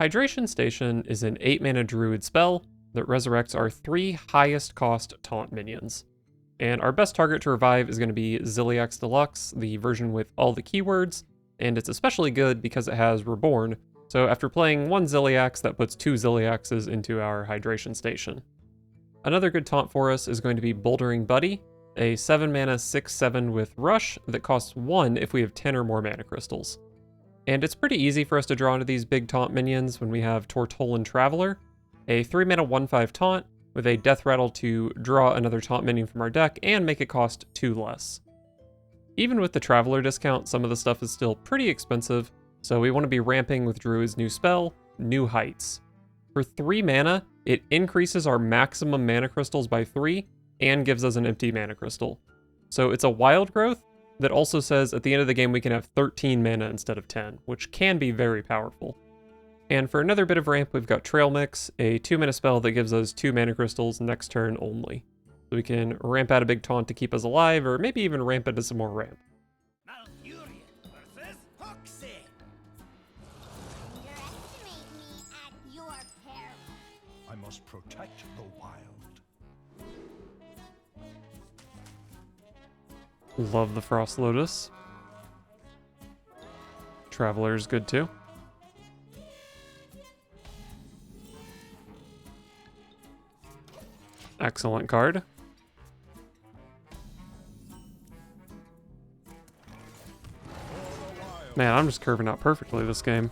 Hydration Station is an 8-mana Druid spell that resurrects our 3 highest cost Taunt minions. And our best target to revive is going to be Ziliax Deluxe, the version with all the keywords, and it's especially good because it has Reborn, so after playing 1 Ziliax, that puts 2 Ziliaxes into our Hydration Station. Another good taunt for us is going to be Bouldering Buddy, a 7-mana 6/7 with Rush that costs 1 if we have 10 or more mana crystals. And it's pretty easy for us to draw into these big taunt minions when we have Tortollan Traveler, a 3-mana 1/5 taunt with a Death Rattle to draw another taunt minion from our deck and make it cost 2 less. Even with the Traveler discount, some of the stuff is still pretty expensive, so we want to be ramping with Druid's new spell, New Heights. For 3 mana, it increases our maximum mana crystals by 3 and gives us an empty mana crystal. So it's a wild growth that also says at the end of the game we can have 13 mana instead of 10, which can be very powerful. And for another bit of ramp, we've got Trail Mix, a 2-mana spell that gives us 2 mana crystals next turn only. So we can ramp out a big taunt to keep us alive, or maybe even ramp into some more ramp. I must protect the wild. Love the Frost Lotus. Traveler's good too. Excellent card. Man, I'm just curving out perfectly this game.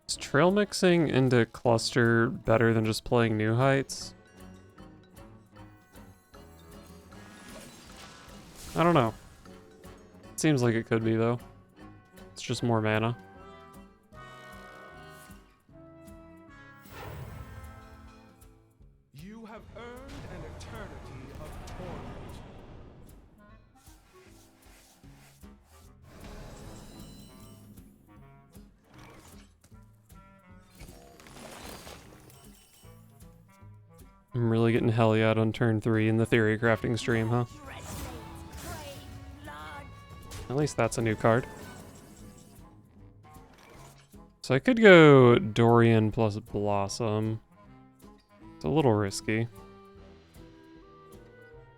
Is trail mixing into cluster better than just playing New Heights? I don't know. It seems like it could be though. It's just more mana. You have earned an eternity of torment. I'm really getting hell yeah on turn 3 in the theory crafting stream, huh? At least that's a new card. So I could go Dorian plus Blossom. It's a little risky.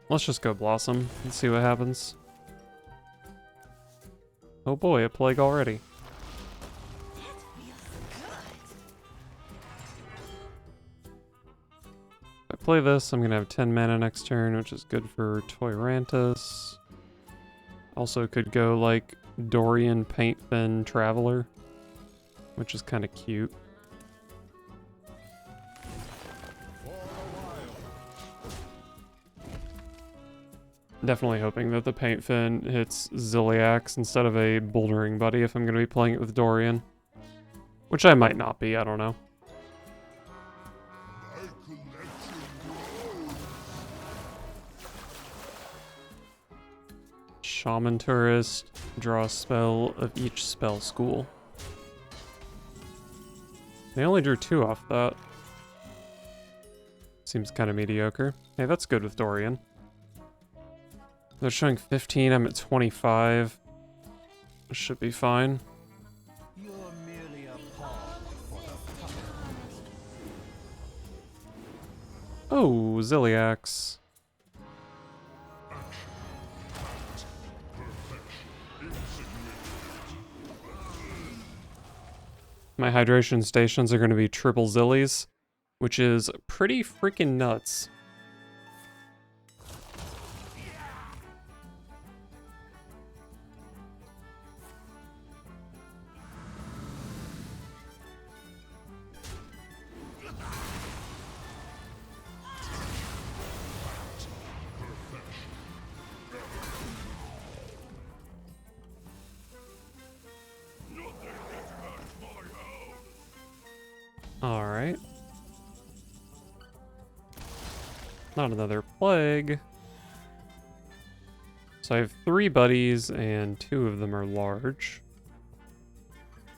Let's just go Blossom and see what happens. Oh boy, a plague already. If I play this, I'm gonna have 10 mana next turn, which is good for Toyrantis. Also could go like Dorian Paintfin Traveler, which is kind of cute. Definitely hoping that the Paintfin hits Ziliax instead of a Bouldering Buddy if I'm going to be playing it with Dorian. Which I might not be, I don't know. Shaman Tourist, draw a spell of each spell school. They only drew 2 off that. Seems kind of mediocre. Hey, that's good with Dorian. They're showing 15, I'm at 25. Should be fine. You're merely a pawn for the puppet. Oh, Ziliax. My hydration stations are going to be triple Zillies, which is pretty freaking nuts. Alright. Not another plague. So I have 3 buddies, and 2 of them are large.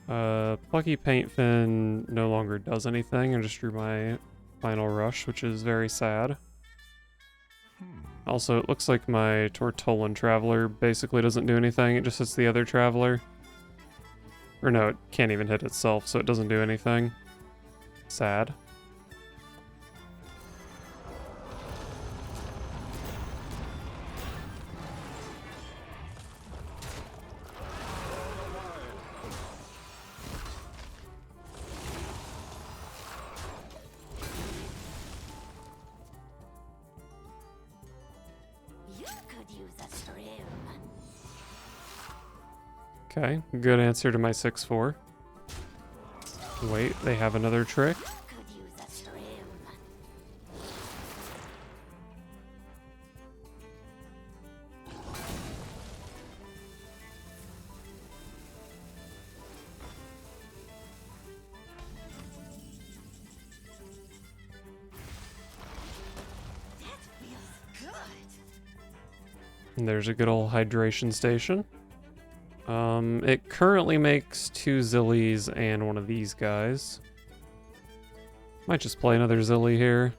Plucky Paintfin no longer does anything. I just drew my final rush, which is very sad. Also, it looks like my Tortolan Traveler basically doesn't do anything, it just hits the other Traveler. Or no, it can't even hit itself, so it doesn't do anything. Sad. Okay, good answer to my 6-4. Wait, they have another trick. And there's a good old hydration station. It currently makes 2 Zillies and one of these guys. Might just play another Zilly here.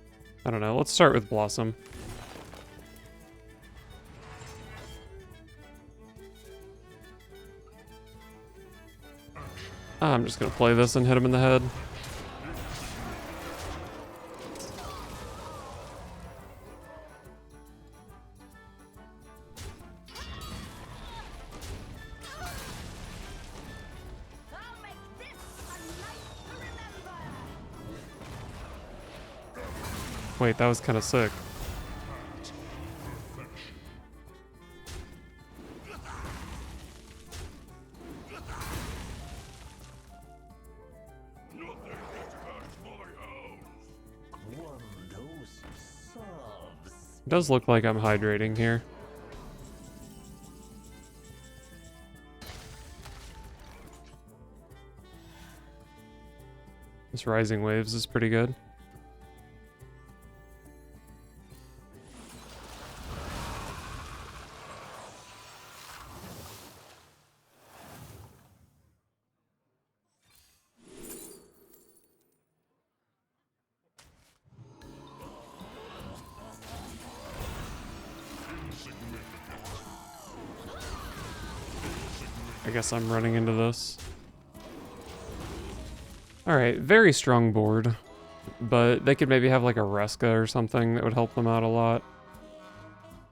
I don't know, let's start with Blossom. I'm just gonna play this and hit him in the head. Wait, that was kind of sick. It does look like I'm hydrating here. This Rising Waves is pretty good. I guess I'm running into this. Alright, very strong board. But they could maybe have like a Reska or something that would help them out a lot.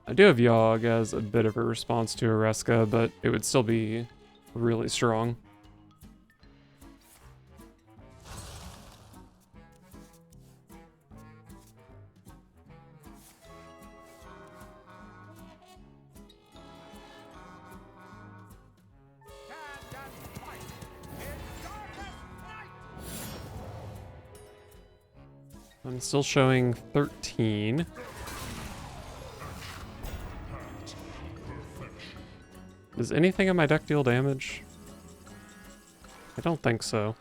I do have Yogg as a bit of a response to a Reska, but it would still be really strong. I'm still showing 13. Does anything in my deck deal damage? I don't think so.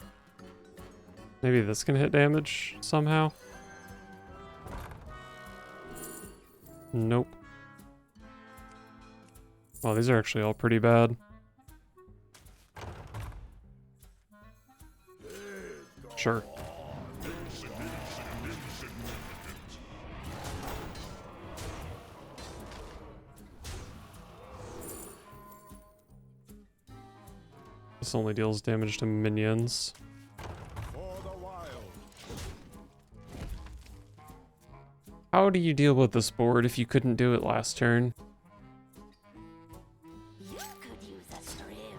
Maybe this can hit damage somehow? Nope. Well, these are actually all pretty bad. Sure. This only deals damage to minions. How do you deal with this board if you couldn't do it last turn? You could use a stream.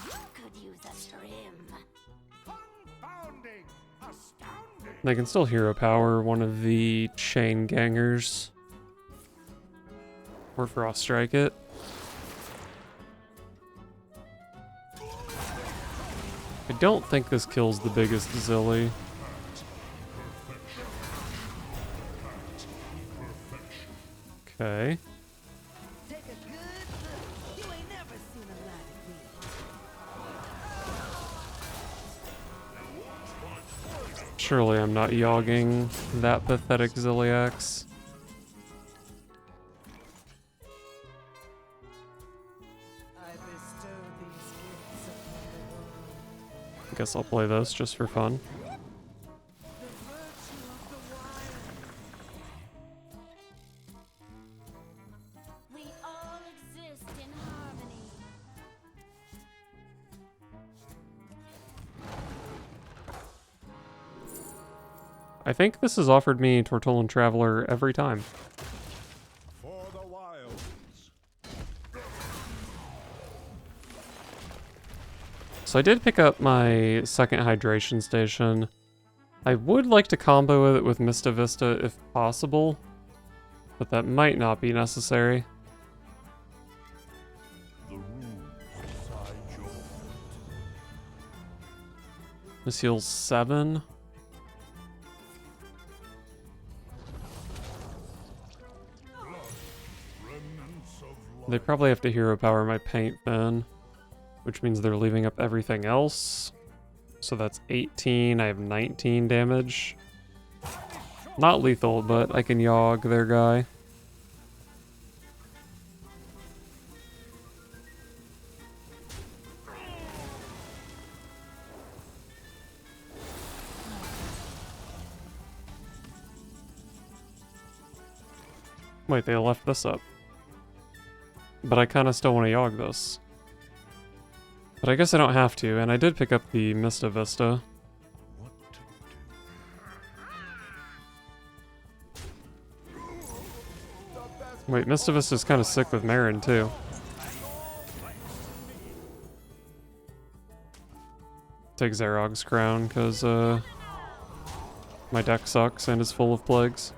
You could use a stream. Confounding! Astounding! They can still hero power one of the chain gangers. Or frost strike it. I don't think this kills the biggest Zilly. Okay. Take a good look. You ain't never seen a light again. Surely I'm not yogging that pathetic Zilliax. bestow these gifts upon the world. I guess I'll play this just for fun. The virtue of the wild. We all exist in harmony. I think this has offered me Tortollan Traveler every time. For the wilds. So I did pick up my second hydration station. I would like to combo it with Mista Vista if possible, but that might not be necessary. The runes decide your fate. This heals 7. Remnants of life. They probably have to hero power my paint then, which means they're leaving up everything else. So that's 18. I have 19 damage. Not lethal, but I can yog their guy. Wait, they left this up. But I kind of still want to yog this. But I guess I don't have to, and I did pick up the Mista Vista. What to do? Wait, Mista Vista's kind of sick with Marin too. Take Zerog's crown, because my deck sucks and is full of plagues.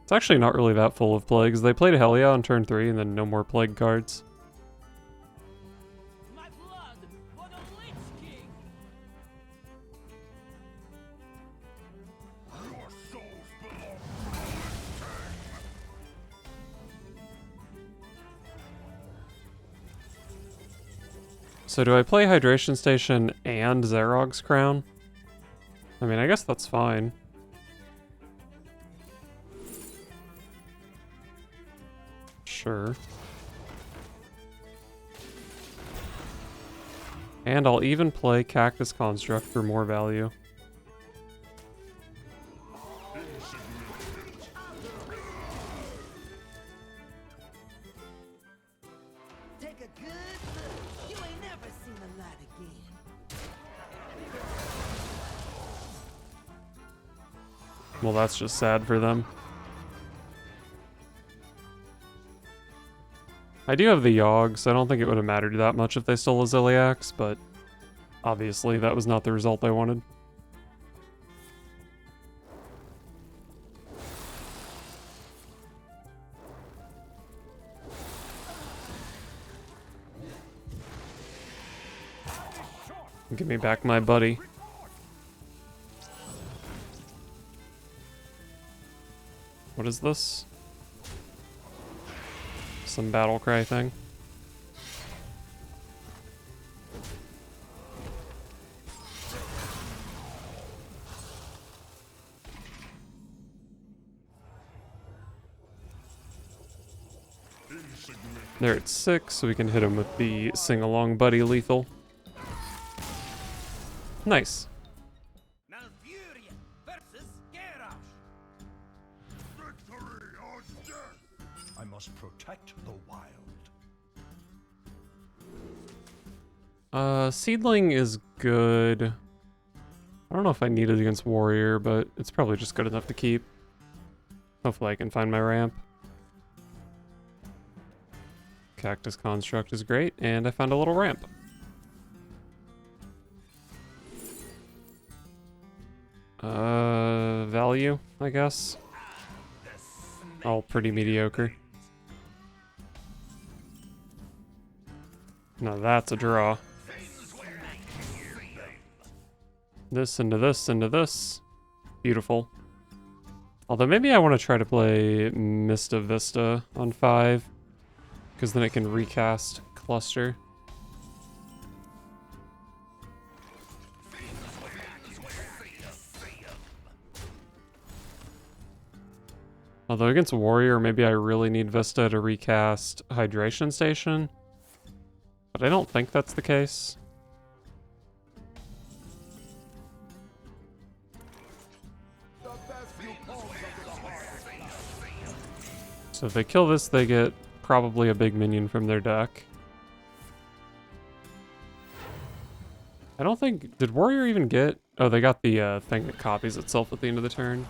It's actually not really that full of plagues. They played Helia on turn 3 and then no more plague cards. My blood for the Lich King! Your souls belong. So do I play Hydration Station and Zerog's crown? I mean, I guess that's fine. Sure. And I'll even play Cactus Construct for more value. Take a good look. You ain't never seen the light again. Well, that's just sad for them. I do have the Yogg, so I don't think it would have mattered that much if they stole a Ziliax, but obviously that was not the result I wanted. Give me back my buddy. What is this? Some battle cry thing. They're at 6, so we can hit him with the sing-along buddy lethal. Nice. Malfuria versus Garrosh. Victory or death. I must protect the wild. Seedling is good. I don't know if I need it against Warrior, but it's probably just good enough to keep. Hopefully I can find my ramp. Cactus Construct is great, and I found a little ramp. Value, I guess. All pretty mediocre. Now that's a draw. This into this into this. Beautiful. Although maybe I want to try to play Mista Vista on 5, because then it can recast Cluster. Although against Warrior, maybe I really need Vista to recast Hydration Station. But I don't think that's the case. So if they kill this, they get probably a big minion from their deck. I don't think... Did Warrior even get... Oh, they got the thing that copies itself at the end of the turn.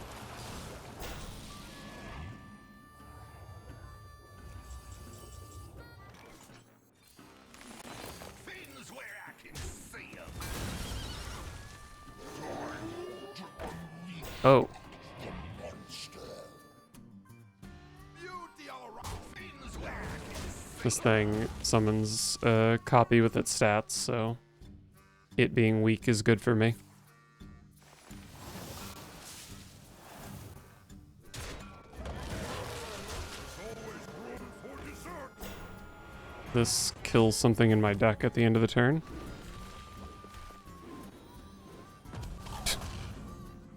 Things where I can see 'em. Oh. Beauty all around. Things where I can see. This thing summons a copy with its stats, so... It being weak is good for me. This kills something in my deck at the end of the turn.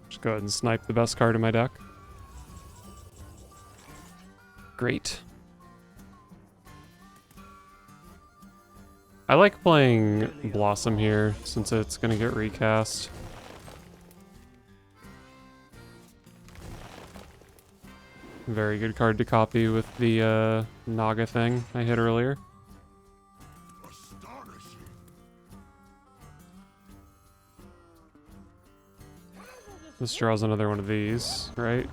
Just go ahead and snipe the best card in my deck. Great. I like playing Blossom here, since it's gonna get recast. Very good card to copy with the Naga thing I hit earlier. Astonishing. This draws another one of these, right?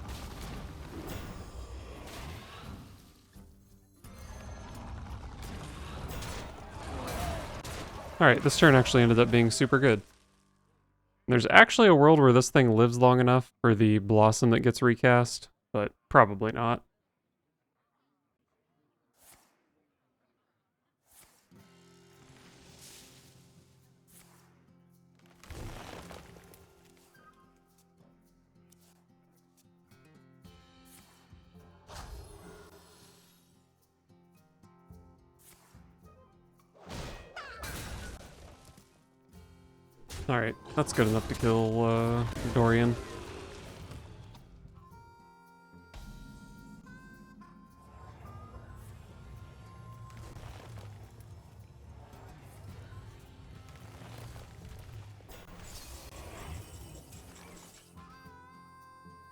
Alright, this turn actually ended up being super good. There's actually a world where this thing lives long enough for the Blossom that gets recast, but probably not. Alright, that's good enough to kill Dorian.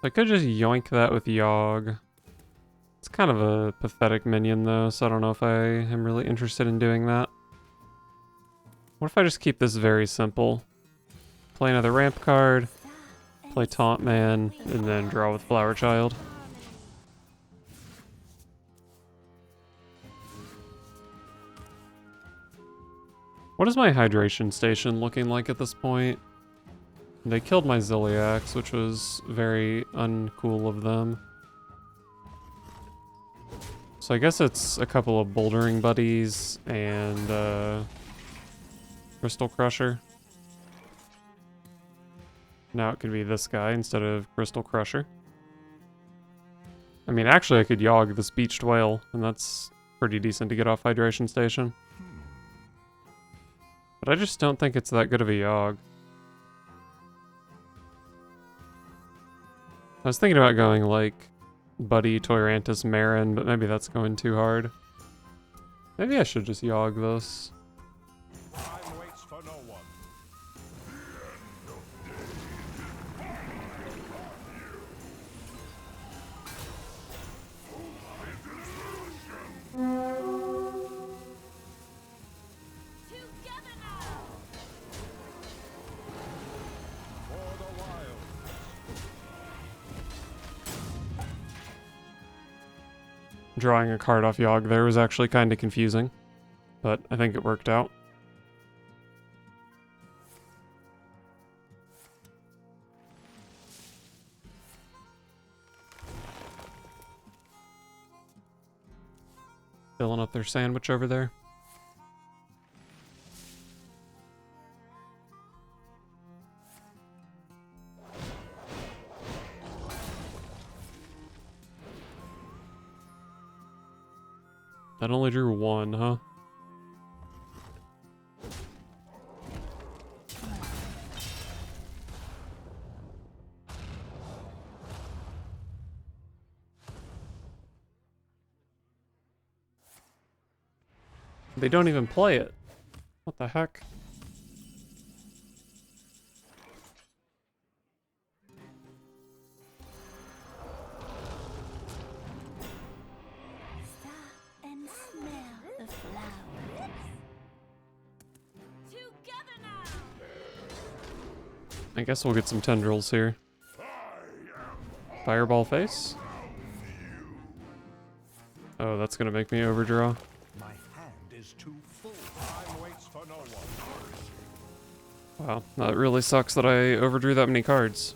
I could just yoink that with Yogg. It's kind of a pathetic minion though, so I don't know if I am really interested in doing that. What if I just keep this very simple? Play another ramp card, play Taunt Man, and then draw with Flower Child. What is my hydration station looking like at this point? They killed my Ziliax, which was very uncool of them. So I guess it's a couple of bouldering buddies and Crystal Crusher. Now it could be this guy instead of Crystal Crusher. I mean, actually I could Yogg this Beached Whale, and that's pretty decent to get off Hydration Station. But I just don't think it's that good of a Yogg. I was thinking about going like Buddy, Toyrantis, Marin, but maybe that's going too hard. Maybe I should just Yogg this. Time waits for no one. Together now! For the wild. Drawing a card off Yogg there was actually kind of confusing, but I think it worked out. Filling up their sandwich over there. That only drew one, huh? They don't even play it. What the heck? Stop and smell the flowers. Together now. I guess we'll get some tendrils here. Fireball face? Oh, that's gonna make me overdraw. My hand is too full. Time waits for no one. Wow, that really sucks that I overdrew that many cards.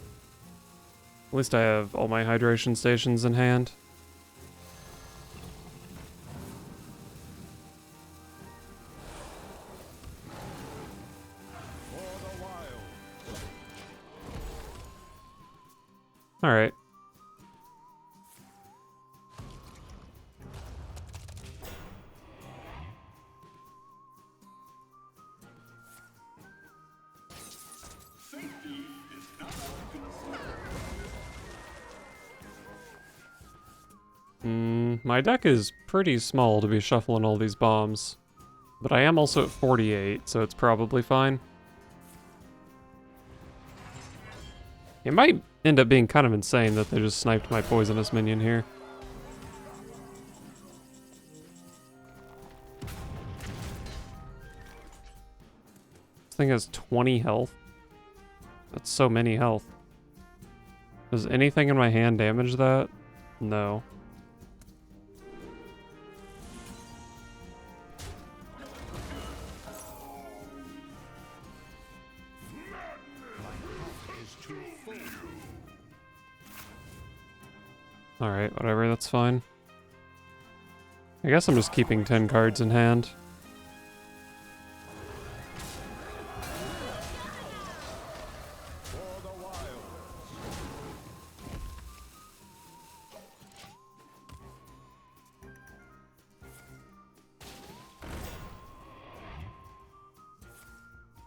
At least I have all my hydration stations in hand. For the wild. Alright. My deck is pretty small to be shuffling all these bombs. But I am also at 48, so it's probably fine. It might end up being kind of insane that they just sniped my poisonous minion here. This thing has 20 health. That's so many health. Does anything in my hand damage that? No. Alright, whatever, that's fine. I guess I'm just keeping 10 cards in hand. For the wild.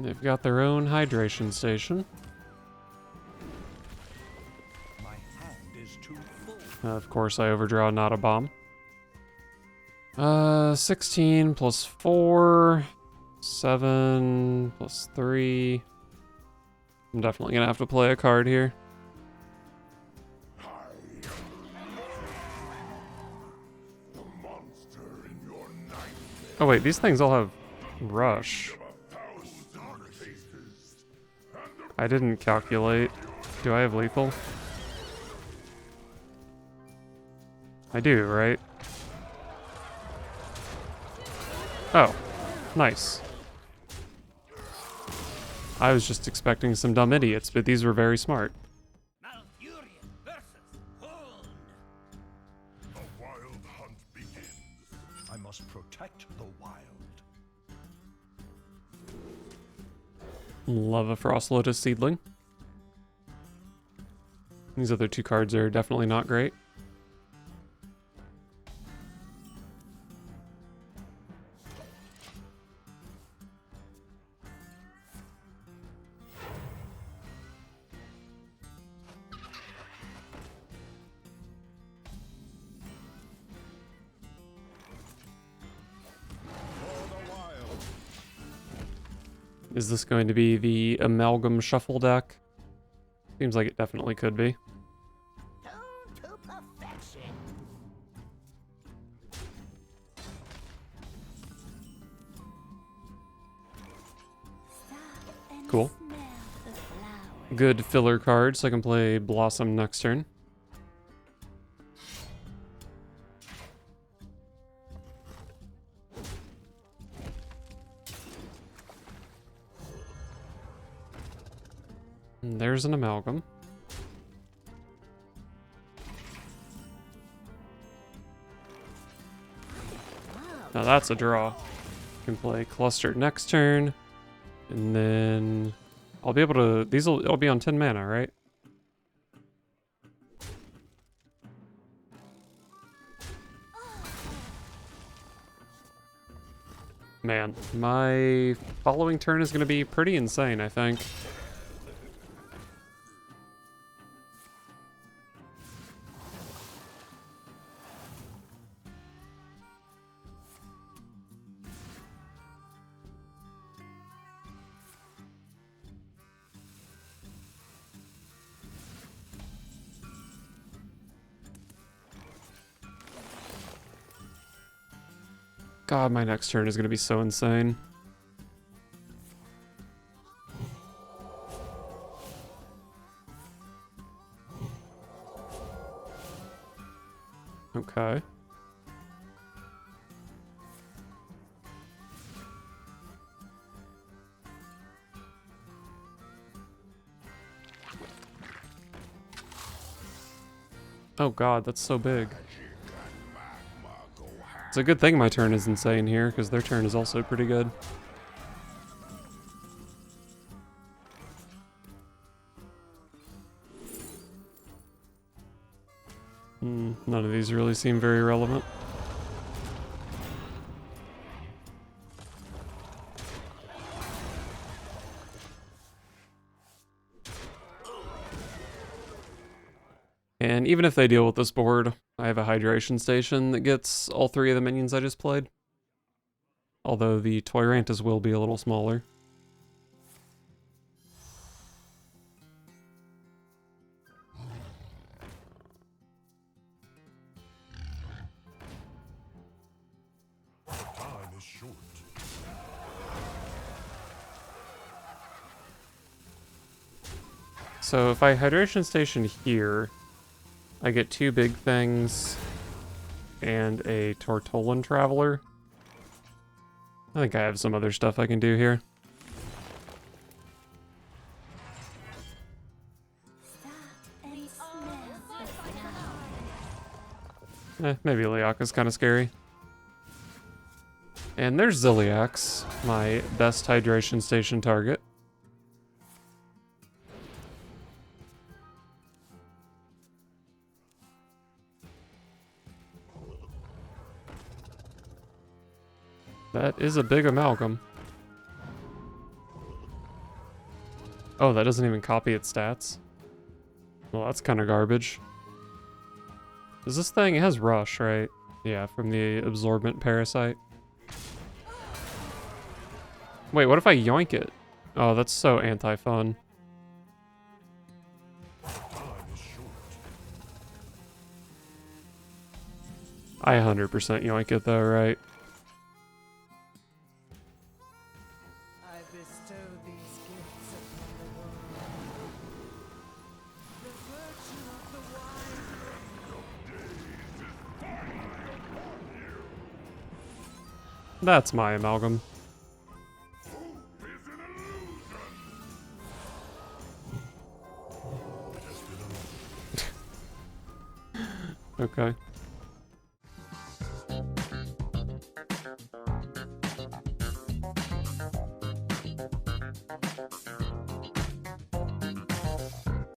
They've got their own hydration station. My hand is too full. Of course, I overdraw not a bomb. 16 plus 4, 7 plus 3. I'm definitely gonna have to play a card here. The monster in your nightmare. Oh wait, these things all have rush. I didn't calculate. Do I have lethal? I do, right? Oh, nice. I was just expecting some dumb idiots, but these were very smart. Malfurion versus Hound. The wild hunt begins. I must protect the wild. Love a Frost Lotus Seedling. These other two cards are definitely not great. Is this going to be the Amalgam Shuffle deck? Seems like it definitely could be. Tuned to perfection. Stop and Cool. smell the flowers. Good filler card, so I can play Blossom next turn. And there's an Amalgam. Now that's a draw. Can play Cluster next turn, and then I'll be able to. It'll be on 10 mana, right? Man, my following turn is going to be pretty insane, I think. God, my next turn is going to be so insane. Okay. Oh god, that's so big. It's a good thing my turn is insane here, because their turn is also pretty good. None of these really seem very relevant. And even if they deal with this board, I have a hydration station that gets all three of the minions I just played. Although the Toyrantis will be a little smaller. Time is short. So if I hydration station here, I get two big things and a Tortolan Traveler. I think I have some other stuff I can do here. And smell the flower. Maybe Leaka's kind of scary. And there's Ziliax, my best hydration station target. That is a big amalgam. Oh, that doesn't even copy its stats. Well, that's kind of garbage. Does this thing, it has Rush, right? Yeah, from the Absorbent Parasite. Wait, what if I yoink it? Oh, that's so anti-fun. Time is short. I 100% yoink it though, right? I bestow these gifts upon the world. The virtue of the wine. That's my amalgam. Okay.